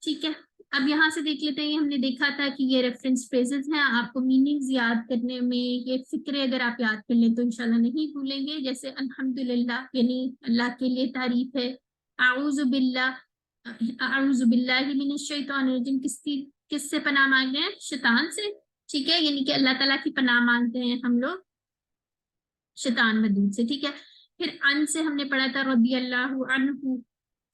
ٹھیک ہے. اب یہاں سے دیکھ لیتے ہیں. ہم نے دیکھا تھا کہ یہ ریفرنس فریزز ہیں. آپ کو میننگز یاد کرنے میں یہ فکرے اگر آپ یاد کر لیں تو انشاءاللہ نہیں بھولیں گے. جیسے الحمدللہ یعنی اللہ کے لیے تعریف ہے. اعوذ باللہ من الشیطان الرجیم کس سے پناہ مانگتے ہیں؟ شیطان سے. ٹھیک ہے. یعنی کہ اللہ تعالیٰ کی پناہ مانگتے ہیں ہم لوگ شیطان مردود سے. ٹھیک ہے. پھر ان سے ہم نے پڑھا تھا رضی اللہ عنہ.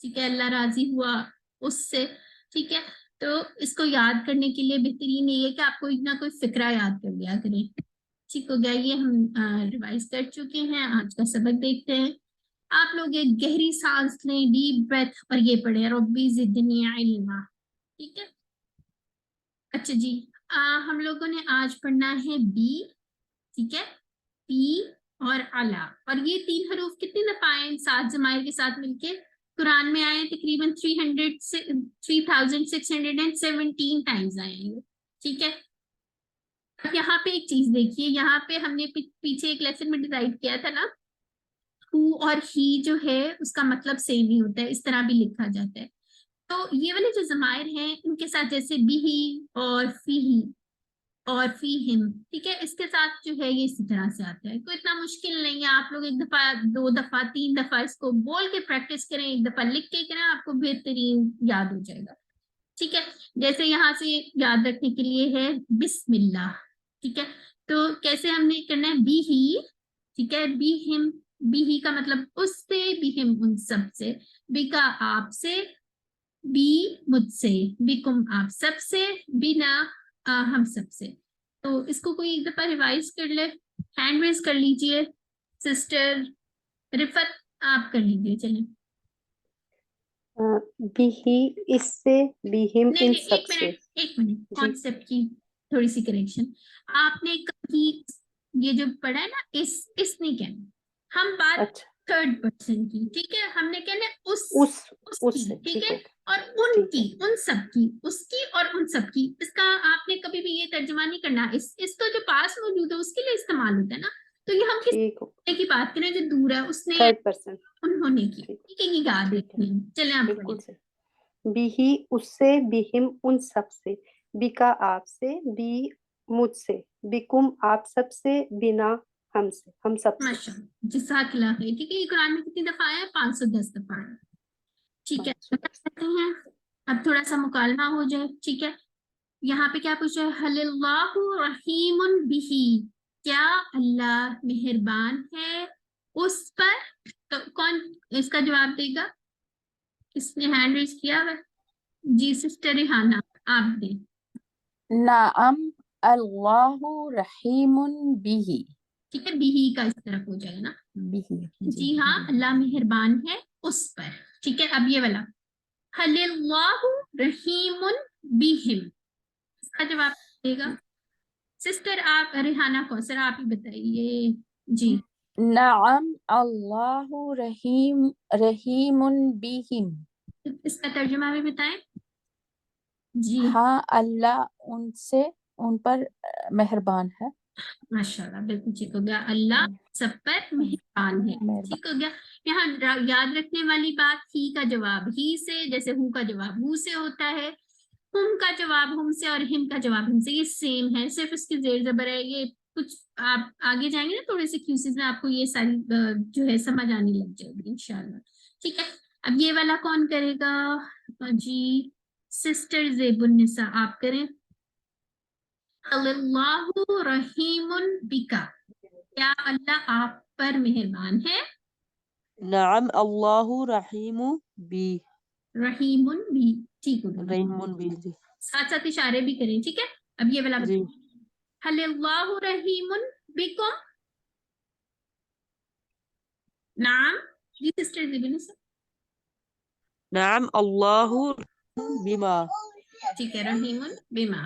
ٹھیک ہے. اللہ راضی ہوا اس سے. ٹھیک ہے. تو اس کو یاد کرنے کے لیے بہترین یہ ہے کہ آپ کوئی نہ کوئی فکرہ یاد کر لیا کریں. ٹھیک ہو گیا. یہ ہم ریوائز کر چکے ہیں. آج کا سبق دیکھتے ہیں. آپ لوگ ایک گہری سانس لیں، ڈیپ بریتھ، اور یہ پڑھیں ربی زدنی علما. ٹھیک ہے. اچھا جی، ہم لوگوں نے آج پڑھنا ہے بی. ٹھیک ہے. پی اور الا. اور یہ 3 حروف کتنی دفعہ آئے 7 ضمائر کے ساتھ مل کے قرآن میں آئے؟ تقریباً 3617 ٹائمز آئے ہیں. ٹھیک ہے. اب یہاں پہ ایک چیز دیکھیے. یہاں پہ ہم نے پیچھے ایک لیسن میں ڈیسائیڈ کیا تھا نا ہو اور ہی جو ہے اس کا مطلب سیم ہی ہوتا ہے. اس طرح بھی لکھا جاتا ہے. تو یہ والے جو ضمائر ہیں ان کے ساتھ جیسے بھی اور فی اور فی ہم، ٹھیک ہے، اس کے ساتھ جو ہے یہ اسی طرح سے آتا ہے. کوئی اتنا مشکل نہیں ہے. آپ لوگ 1 دفعہ 2 دفعہ 3 دفعہ اس کو بول کے پریکٹس کریں، 1 دفعہ لکھ کے کریں، آپ کو بہترین یاد ہو جائے گا. ٹھیک ہے. جیسے یہاں سے یاد رکھنے کے لیے ہے بسم اللہ. ٹھیک ہے. تو کیسے ہم نے کرنا ہے؟ بی ہی. ٹھیک ہے. بی ہم، بی ہی کا مطلب اس سے، بی ہم ان سب سے، بی کا آپ سے، بی مجھ سے، بیکم آپ سب سے، بینا ہم سب سے. تو اس کو کوئی 1 دفعہ ریوائز کر لے. ہینڈ ریز کر لیجئے. سسٹر رفت آپ کر لیجئے. چلیں. بھی ہی اس سے، بھی ہم نہیں ان نہیں، سب سے. ایک منٹ جی کانسیپٹ کی تھوڑی سی کریکشن. آپ نے کبھی یہ جو پڑھا ہے نا اس نہیں کہنا. ہم بات اچھا. 3rd پرسن کی. ٹھیک ہے. ہم نے کہنا اس اس کی. سے ٹھیک ہے. ٹھیک ہے. اور ان ٹھیک کی، ہے. ان سب کی، اس کی اور ان سب کی. اس کا آپ نے کبھی بھی یہ ترجمہ نہیں کرنا. اس کا جو پاس موجود ہے اس کے لیے استعمال ہوتا ہے نا. تو یہ ہم ٹھیک ہو. کس کی بات کریں جو دور ہے؟ اس نے، 3rd پرسن. انہوں نے کی. ٹھیک. ٹھیک ہے. یہ یاد ٹھیک ہے. رکھیں. چلیں آپ بالکل پڑھیں. سے. بھی ہی اس سے، بھی ہم ان سب سے، بھی کا آپ سے، بھی مجھ سے، بیکم آپ سب سے، بنا ہم سے، ہم سب سے. ماشاء اللہ، جزاک اللہ خیر. ٹھیک ہے. یہ قرآن میں کتنی دفعہ آیا ہے؟ 510 دفعہ آیا ہے. ٹھیک ہے. کرتے ہیں. اب تھوڑا سا مکالمہ ہو جائے. ٹھیک ہے. یہاں پہ کیا پوچھا ہے؟ حل اللہ رحیم بہی، کیا اللہ مہربان ہے اس پر؟ تو کون اس کا جواب دے گا؟ کس نے ہینڈ ریز کیا ہے؟ جی سسٹر ریحانہ آپ دیں. نعم اللہ رحیم بھی. ٹھیک ہے. بھی کا اس طرف ہو جائے نا. بھی. جی ہاں، اللہ مہربان ہے اس پر. ٹھیک ہے. اب یہ والا حل اللہ رحیم بہم، اس کا جواب دے گا سسٹر آپ ریحانہ کوثر آپ ہی بتائیے. جی نعم اللہ رحیم بہم. اس کا ترجمہ بھی بتائیں. جی ہاں اللہ ان سے، ان پر مہربان ہے. ماشاء اللہ، بالکل ٹھیک ہو گیا. اللہ سب پر مہربان ہے. ٹھیک ہو گیا. یہاں یاد رکھنے والی بات، ہی کا جواب ہی سے، جیسے ہو کا جواب ہو سے ہوتا ہے، ہم کا جواب ہم سے، اور ہم کا جواب ہم سے. یہ سیم ہے، صرف اس کی زیر زبر ہے. یہ کچھ آپ آگے جائیں گے نا تھوڑے سے کیوسز میں، آپ کو یہ ساری جو ہے سمجھ آنے لگ جائے گی انشاءاللہ. ٹھیک ہے. اب یہ والا کون کرے گا؟ جی سسٹر زیب النساء آپ کریں. اللہ رحیم بکا، کیا اللہ آپ پر مہربان ہے؟ نعم اللہ رحیم بی. رحیم بھی. ٹھیک ہو گیا. رحیم بی. جی ساتھ ساتھ اشارے بھی کریں. ٹھیک ہے. اب یہ والا جی. حل اللہ رحیم بکم. نعم جی سسٹر زبین سے. نعم اللہ بما. ٹھیک ہے. رحیم بما.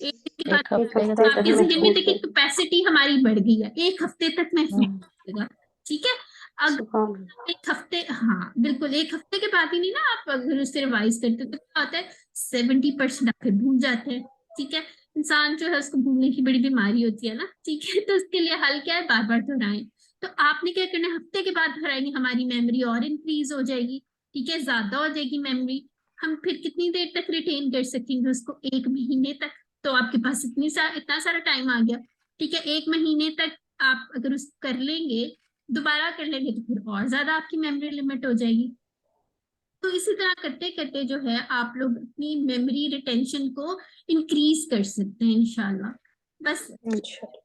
ایک دن کے ایک بعد ہفتے ہفتے کا آپ کے تک ذہن میں محفوظ دیکھیں ہے۔ کیپیسٹی ہماری بڑھ گئی ہے، ایک ہفتے تک محفوظ رہے گا، ٹھیک ہے. اگر سبحان اللہ۔ ایک ہفتے، ہاں بالکل ایک ہفتے کے بعد ہی نہیں نا، آپ اگر اس سے ریوائز کرتے تو کیا ہوتا ہے 70% آپ پھر بھول جاتے ہیں، ٹھیک ہے. انسان جو ہے اس کو بھولنے کی بڑی بیماری ہوتی ہے نا، ٹھیک ہے. تو اس کے لیے حل کیا ہے؟ بار بار دہرائیں. تو آپ نے کیا کرنا ہے؟ ہفتے کے بعد دہرائیں گے، ہماری میموری اور انکریز ہو جائے گی، ٹھیک ہے، زیادہ ہو جائے گی میموری. ہم پھر کتنی دیر تک ریٹین کر سکیں گے اس کو؟ 1 مہینے تک. تو آپ کے پاس اتنا سارا ٹائم آ گیا، ٹھیک ہے. 1 مہینے تک آپ اگر اس کر لیں گے، دوبارہ کر لیں گے تو پھر اور زیادہ آپ کی میموری لمٹ ہو جائے گی. تو اسی طرح کرتے کرتے جو ہے آپ لوگ اپنی میموری ریٹینشن کو انکریز کر سکتے ہیں انشاءاللہ. بس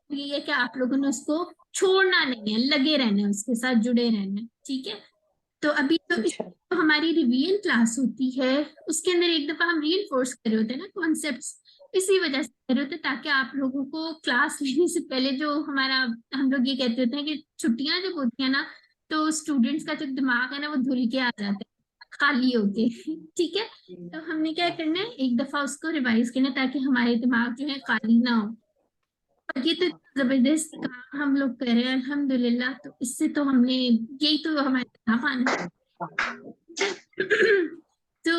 یہ ہے کہ آپ لوگوں نے اس کو چھوڑنا نہیں ہے، لگے رہنا ہے، اس کے ساتھ جڑے رہنا ہے، ٹھیک ہے. تو ابھی تو ہماری ریویژن کلاس ہوتی ہے، اس کے اندر ایک دفعہ ہم ری انفورس کر رہے ہوتے ہیں نا کانسیپٹس، اسی وجہ سے کر رہے ہوتے ہیں تاکہ آپ لوگوں کو کلاس لینے سے پہلے جو ہمارا، ہم لوگ یہ کہتے ہوتے ہیں کہ چھٹیاں جب ہوتی ہیں نا تو اسٹوڈینٹس کا جو دماغ ہے نا وہ دھل کے آ جاتا ہے خالی ہو کے، ٹھیک ہے. تو ہم نے کیا کرنا ہے؟ ایک دفعہ اس کو ریوائز کرنا تاکہ ہمارے دماغ جو ہے خالی نہ ہو. اور یہ تو زبردست کام ہم لوگ کر رہے ہیں الحمدللہ. تو اس سے تو ہم نے یہی تو ہمارا کام ہے. تو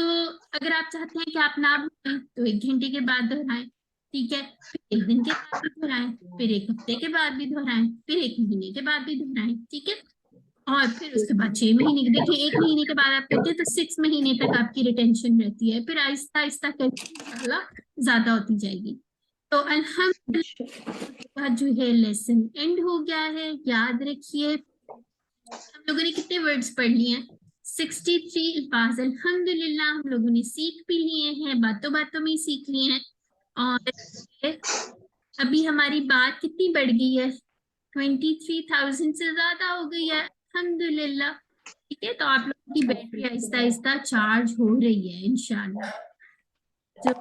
اگر آپ چاہتے ہیں کہ آپ نہ بھولیں تو 1 گھنٹے کے بعد دہرائیں، ٹھیک ہے، پھر 1 دن کے بعد بھی دہرائیں، پھر 1 ہفتے کے بعد بھی دہرائیں، پھر 1 مہینے کے بعد بھی دہرائیں، ٹھیک ہے. اور پھر اس کے بعد 6 مہینے کے، دیکھیں 1 مہینے کے بعد آپ کرتے ہیں تو 6 مہینے تک آپ کی ریٹینشن رہتی ہے، پھر آہستہ آہستہ کر کے انشاءاللہ زیادہ ہوتی جائے گی. تو الحمدللہ جو ہے لیسن اینڈ ہو گیا ہے. یاد رکھیے ہم لوگوں نے کتنے ورڈز پڑھ لیے ہیں؟ 63 الفاظ الحمدللہ ہم لوگوں نے سیکھ بھی لیے ہیں، باتوں باتوں میں ہی سیکھ لیے ہیں. اور ابھی ہماری بات کتنی بڑھ گئی ہے؟ 23,000 سے زیادہ ہو گئی ہے الحمدللہ، ٹھیک ہے. تو آپ لوگوں کی بیٹری آہستہ آہستہ چارج ہو رہی ہے انشاءاللہ. جو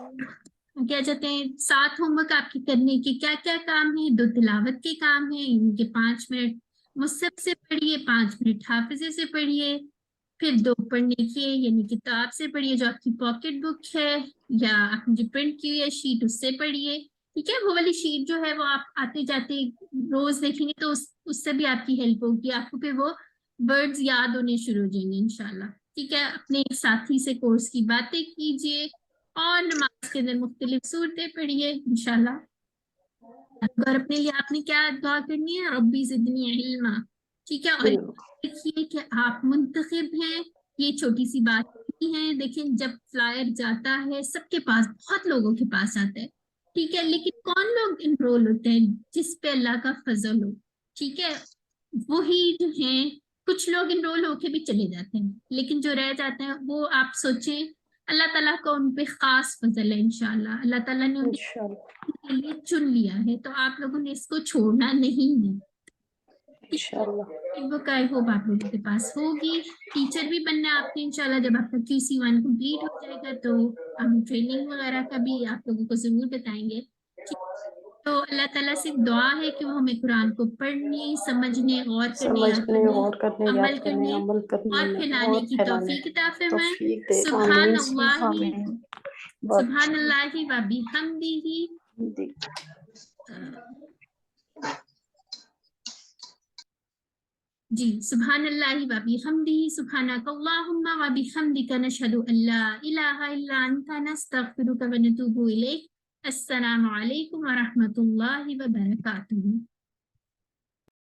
کیا کہتے ہیں 7 ہوم ورک آپ کے کرنے کے کیا کیا کام ہیں؟ 2 تلاوت کے کام ہیں، ان کے 5 منٹ مصحف سے پڑھیے، 5 منٹ حافظے سے پڑھیے، پھر 2 پڑھنے کے یعنی کتاب سے پڑھیے جو آپ کی پاکٹ بک ہے، یا آپ نے جو پرنٹ کی ہوئی ہے شیٹ اس سے پڑھیے، ٹھیک ہے. وہ والی شیٹ جو ہے وہ آپ آتے جاتے روز دیکھیں گے تو اس سے بھی آپ کی ہیلپ ہوگی، آپ کو پھر وہ ورڈز یاد ہونے شروع ہو جائیں گے انشاءاللہ، ٹھیک ہے. اپنے ایک ساتھی سے کورس کی باتیں کیجیے، اور نماز کے اندر مختلف صورتیں پڑھیے انشاءاللہ. اور اپنے لیے آپ نے کیا دعا کرنی ہے؟ ربی زدنی علما، ٹھیک ہے. اور دیکھیے کہ آپ منتخب ہیں، یہ چھوٹی سی بات نہیں ہے. دیکھیں جب فلائر جاتا ہے سب کے پاس، بہت لوگوں کے پاس آتا ہے، ٹھیک ہے، لیکن کون لوگ انرول ہوتے ہیں؟ جس پہ اللہ کا فضل ہو، ٹھیک ہے، وہی جو ہیں. کچھ لوگ انرول ہو کے بھی چلے جاتے ہیں، لیکن جو رہ جاتے ہیں وہ آپ سوچیں اللہ تعالیٰ کو ان پہ خاص فضل ہے انشاءاللہ. اللہ تعالیٰ نے ان کے لیے چن لیا ہے، تو آپ لوگوں نے اس کو چھوڑنا نہیں ہے. وہ کا ہوپ آپ لوگوں کے پاس ہوگی. ٹیچر بھی بننا ہے آپ نے انشاءاللہ. جب آپ کا QC1 کمپلیٹ ہو جائے گا تو ہم ٹریننگ وغیرہ کا بھی آپ لوگوں کو ضرور بتائیں گے. تو اللہ تعالیٰ سے دعا ہے کہ وہ ہمیں قرآن کو پڑھنے، سمجھنے، غور کرنے، یاد کرنے، عمل کرنے اور پھیلانے کی توفیق عطا فرمائے. سبحان اللہ، سبحان اللہ و بحمدہ. جی سبحان اللہ و بحمدہ، سبحانک اللہم و بحمدک، نشہد ان لا الہ الا انت، نستغفرک و نتوب الیک. السلام علیکم و رحمۃ اللہ وبرکاتہ.